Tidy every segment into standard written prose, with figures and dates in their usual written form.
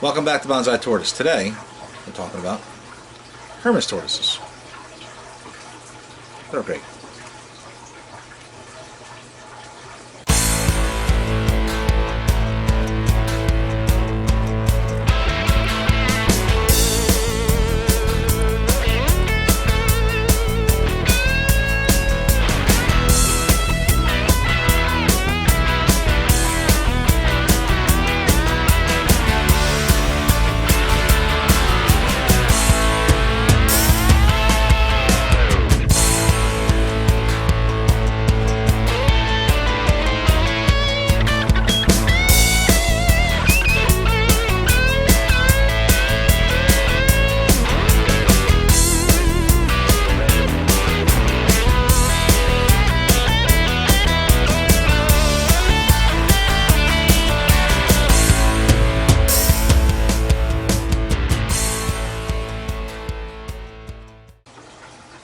Welcome back to Bonsai Tortoise. Today, we're talking about Hermann's tortoises. They're great.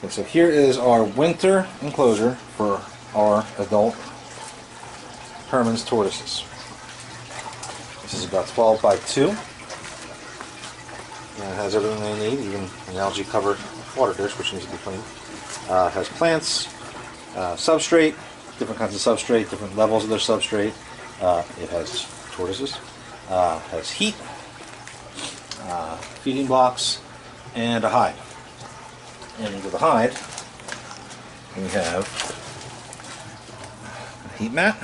Okay, so here is our winter enclosure for our adult Hermann's tortoises. This is about 12 by 2. And it has everything they need, even an algae covered water dish which needs to be cleaned. It has plants, substrate, different kinds of substrate, different levels of their substrate. It has tortoises, has heat, feeding blocks, and a hide. And with the hide, we have a heat mat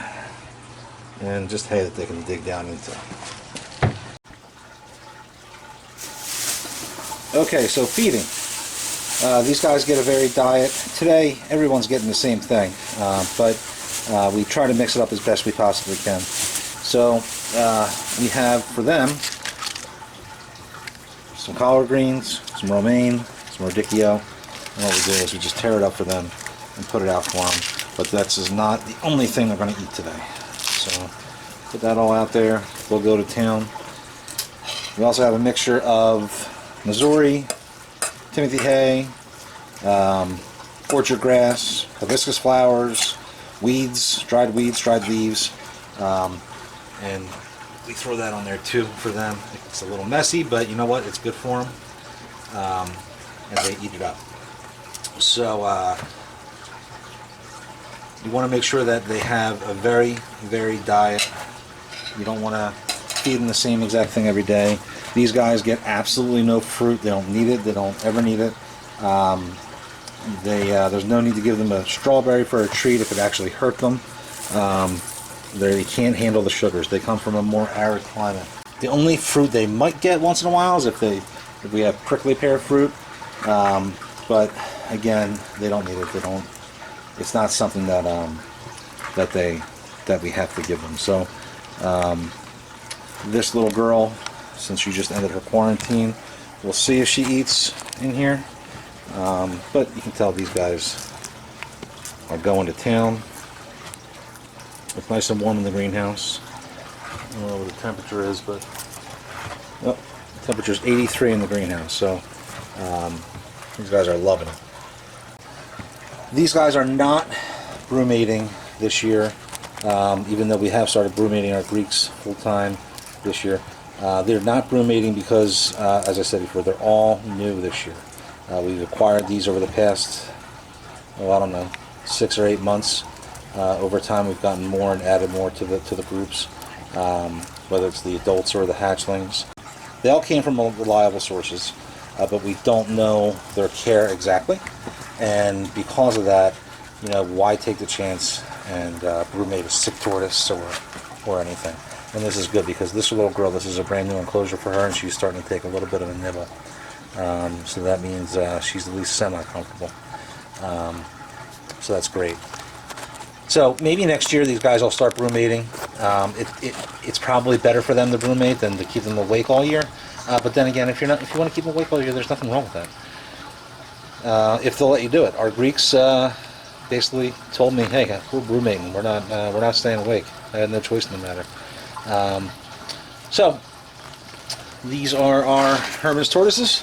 and just hay that they can dig down into. Okay, so feeding. These guys get a varied diet. Today, everyone's getting the same thing, but we try to mix it up as best we possibly can. So we have for them some collard greens, some romaine, some radicchio. And what we do is we just tear it up for them and put it out for them. But that's not the only thing they're going to eat today. So put that all out there. We'll go to town. We also have a mixture of Missouri, Timothy hay, orchard grass, hibiscus flowers, weeds, dried leaves, and we throw that on there too for them. It's a little messy, but you know what? It's good for them, and they eat it up. So you want to make sure that they have a very varied diet. You don't want to feed them the same exact thing every day. These guys get absolutely no fruit. They don't need it. They don't ever need it. There's no need to give them a strawberry for a treat if it actually hurt them. They can't handle the sugars. They come from a more arid climate. The only fruit they might get once in a while is if we have prickly pear fruit. But again, they don't need it. They don't. It's not something that we have to give them. So this little girl, since she just ended her quarantine, we'll see if she eats in here. But you can tell these guys are going to town. It's nice and warm in the greenhouse. I don't know what the temperature is, but the temperature is 83 in the greenhouse. So these guys are loving it. These guys are not brumating this year, even though we have started brumating our Greeks full-time this year. They're not brumating because, as I said before, they're all new this year. We've acquired these over the past, I don't know, 6 or 8 months. Over time, we've gotten more and added more to the groups, whether it's the adults or the hatchlings. They all came from reliable sources, but we don't know their care exactly. And because of that, you know, why take the chance and brumate a sick tortoise or anything? And this is good because this little girl, this is a brand new enclosure for her, and she's starting to take a little bit of a nibble. So that means she's at least semi-comfortable. So that's great. So maybe next year these guys will start brumating. It's probably better for them to brumate than to keep them awake all year. But then again, if you want to keep them awake all year, there's nothing wrong with that. If they'll let you do it. Our Greeks basically told me, "Hey, we're brumating. We're not staying awake." I had no choice in the matter. So these are our Hermann's tortoises.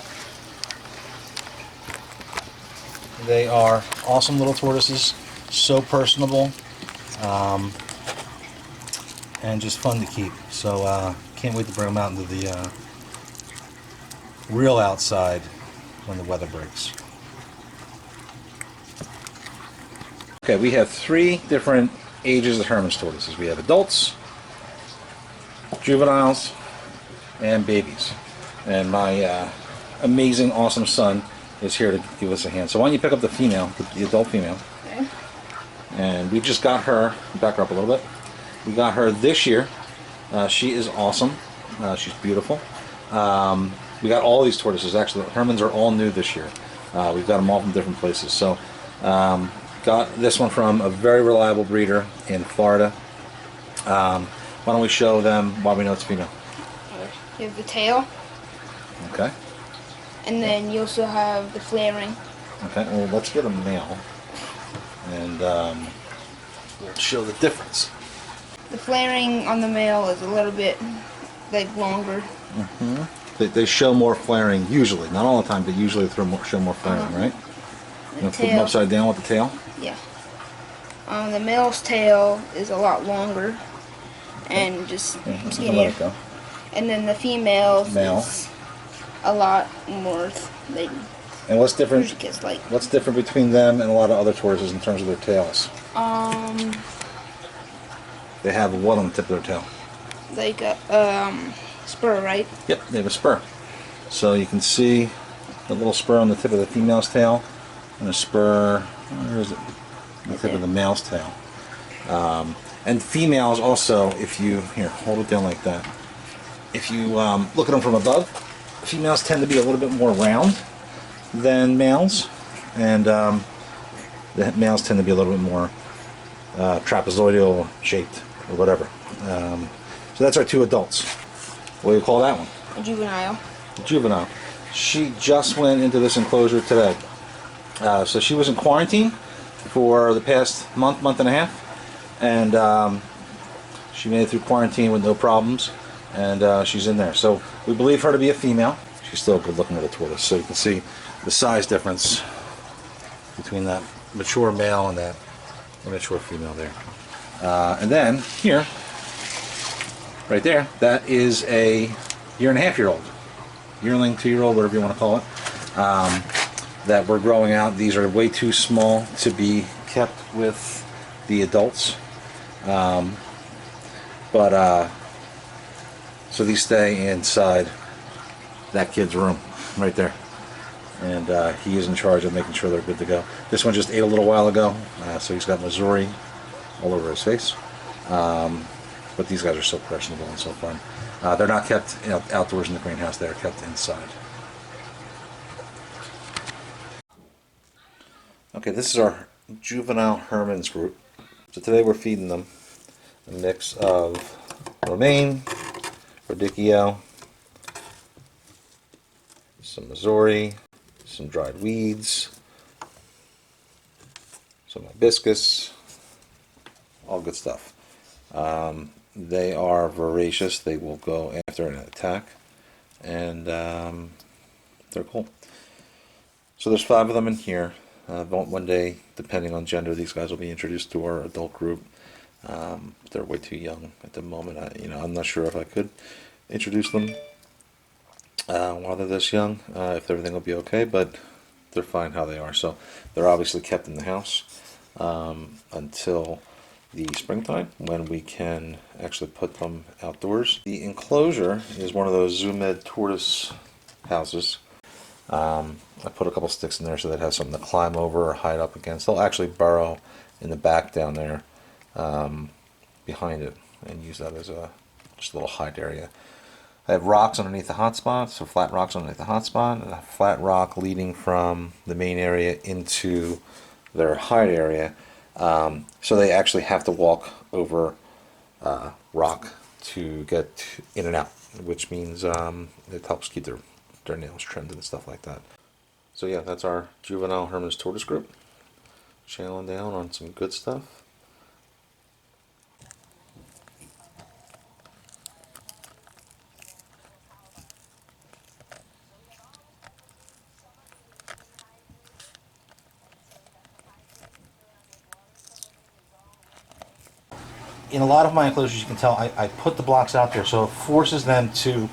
They are awesome little tortoises, so personable, and just fun to keep. So can't wait to bring them out into real outside when the weather breaks. Okay, we have 3 different ages of Hermann's tortoises. We have adults, juveniles, and babies. And my amazing, awesome son is here to give us a hand. So why don't you pick up the female, the adult female. Okay. And we just got her, back her up a little bit. We got her this year. She is awesome. She's beautiful. We got all these tortoises. Actually, Hermann's are all new this year. We've got them all from different places. So got this one from a very reliable breeder in Florida. Why don't we show them why we know it's female? You have the tail. Okay. And then you also have the flaring. Okay, well, let's get a male. And we'll show the difference. The flaring on the male is a little bit like longer. Mm-hmm. They show more flaring usually, not all the time, but usually they show more flaring, right? You know, flip them upside down with the tail. Yeah. The male's tail is a lot longer and just skinnier. Let it go. And then the female's Male. is a lot more like. And what's different? Like, what's different between them and a lot of other tortoises in terms of their tails? They have what on the tip of their tail? Like a spur, right? Yep, they have a spur. So you can see the little spur on the tip of the female's tail, and a spur. Where is it? On the tip of the male's tail. And females also, if you hold it down like that. If you look at them from above, females tend to be a little bit more round than males, and the males tend to be a little bit more trapezoidal shaped or whatever. So that's our 2 adults. What do you call that one? A juvenile. Juvenile. She just went into this enclosure today. So she was in quarantine for the past month and a half, and she made it through quarantine with no problems, and she's in there. So we believe her to be a female. She's still a good looking little tortoise, so you can see the size difference between that mature male and that immature female there. And then here, right there, that is a 1.5-year-old, yearling, 2-year-old, whatever you want to call it, that we're growing out. These are way too small to be kept with the adults, so these stay inside that kid's room right there, and he is in charge of making sure they're good to go. This one just ate a little while ago, so he's got Missouri all over his face, but these guys are so personable and so fun. They're not kept outdoors in the greenhouse, they're kept inside. Okay, this is our juvenile Hermann's group. So today we're feeding them a mix of romaine, radicchio, some Missouri, some dried weeds, some hibiscus, all good stuff. They are voracious. They will go after an attack, and they're cool. So there's 5 of them in here. One day, depending on gender, these guys will be introduced to our adult group. They're way too young at the moment. I'm not sure if I could introduce them while they're this young, if everything will be okay, but they're fine how they are. So they're obviously kept in the house until the springtime, when we can actually put them outdoors. The enclosure is one of those Zoomed tortoise houses. I put a couple sticks in there so they'd have something to climb over or hide up against. They'll actually burrow in the back down there behind it and use that as just a little hide area. I have rocks underneath the hotspot, so flat rocks underneath the hotspot, and a flat rock leading from the main area into their hide area. So they actually have to walk over rock to get in and out, which means it helps keep their nails trimmed and stuff like that. So yeah, that's our juvenile Hermann's tortoise group, channeling down on some good stuff. In a lot of my enclosures, you can tell I put the blocks out there, so it forces them to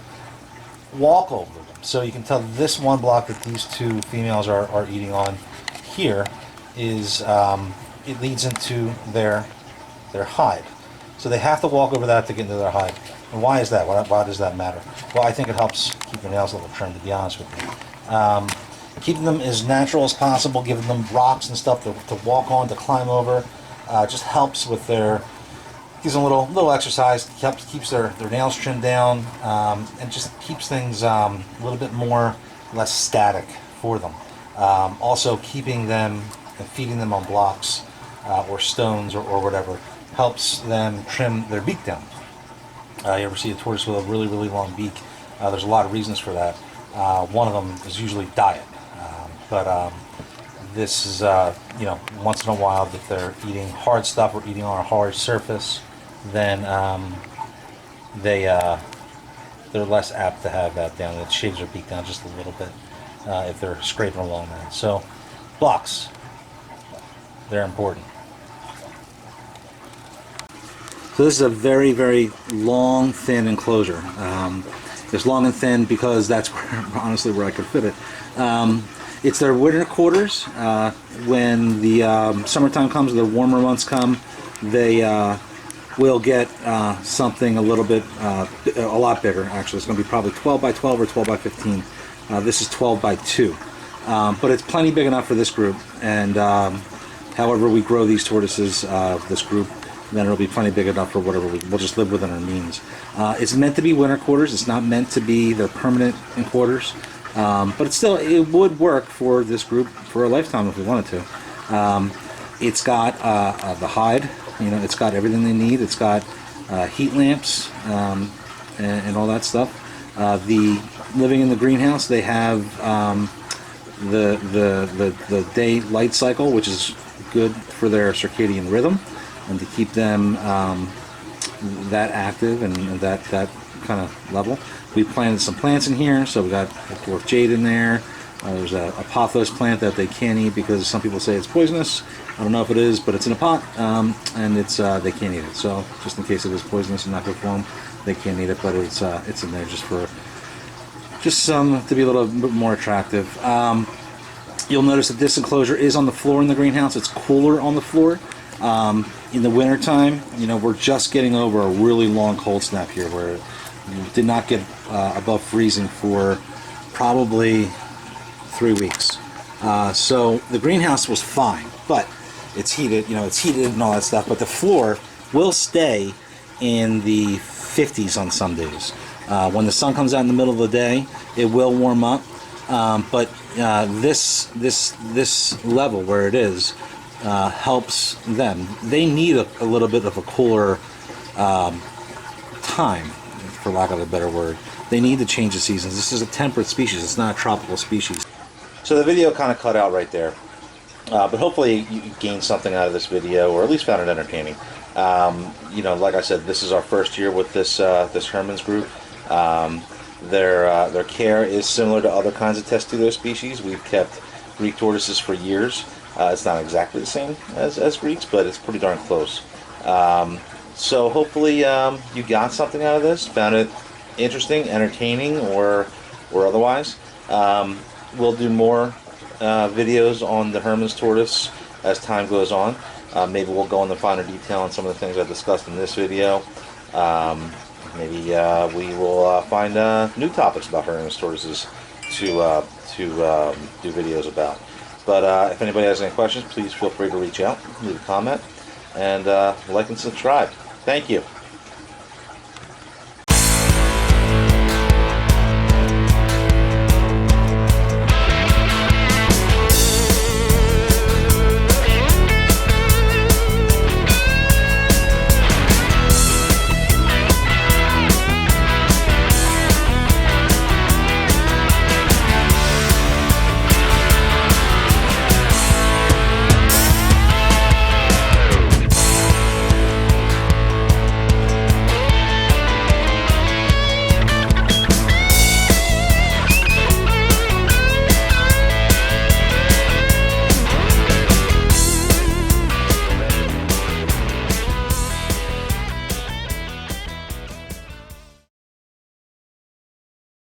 walk over them. So you can tell this one block that these two females are eating on here is it leads into their hide. So they have to walk over that to get into their hide. And why is that? Why does that matter? Well, I think it helps keep their nails a little trimmed, to be honest with you. Keeping them as natural as possible, giving them rocks and stuff to walk on, to climb over, just helps with gives them a little exercise, keeps their nails trimmed down, and just keeps things a little bit less static for them. Also, keeping them and feeding them on blocks or stones or whatever helps them trim their beak down. You ever see a tortoise with a really, really long beak? There's a lot of reasons for that. One of them is usually diet. But this is, once in a while, if they're eating hard stuff or eating on a hard surface, then they're less apt to have that down. It shaves their beak down just a little bit if they're scraping along that. So, blocks, they're important. So this is a very, very long, thin enclosure. It's long and thin because that's honestly where I could fit it. It's their winter quarters. When the summertime comes, the warmer months come, they will get something a little bit, a lot bigger actually. It's going to be probably 12 by 12 or 12 by 15. This is 12 by 2. But it's plenty big enough for this group. And however we grow these tortoises, this group, then it'll be plenty big enough for whatever we'll just live within our means. It's meant to be winter quarters. It's not meant to be their permanent quarters. But it would work for this group for a lifetime if we wanted to. It's got the hide, it's got everything they need. It's got heat lamps and all that stuff. The living in the greenhouse, they have the day light cycle, which is good for their circadian rhythm and to keep them that active and that kind of level. We planted some plants in here, so we got a dwarf jade in there. There's a pothos plant that they can't eat because some people say it's poisonous. I don't know if it is, but it's in a pot, and it's they can't eat it. So just in case it is poisonous and not good for them, they can't eat it. But it's in there just some to be a little bit more attractive. You'll notice that this enclosure is on the floor in the greenhouse. It's cooler on the floor. In the wintertime, we're just getting over a really long cold snap here where it did not get above freezing for probably 3 weeks. So the greenhouse was fine, but it's heated, it's heated and all that stuff, but the floor will stay in the 50s on some days. When the sun comes out in the middle of the day, it will warm up, but this level where it is helps them. They need a little bit of a cooler time, for lack of a better word. They need to change the seasons. This is a temperate species. It's not a tropical species. So the video kind of cut out right there. But hopefully you gained something out of this video, or at least found it entertaining. Like I said, this is our first year with this Hermann's group. Their care is similar to other kinds of testudo species. We've kept Greek tortoises for years. It's not exactly the same as Greeks, but it's pretty darn close. So hopefully you got something out of this, found it interesting, entertaining, or otherwise. We'll do more videos on the Hermann's tortoise as time goes on. Maybe we'll go into finer detail on some of the things I discussed in this video. Maybe we will find new topics about Hermann's tortoises to do videos about. But if anybody has any questions, please feel free to reach out, leave a comment, and like and subscribe. Thank you.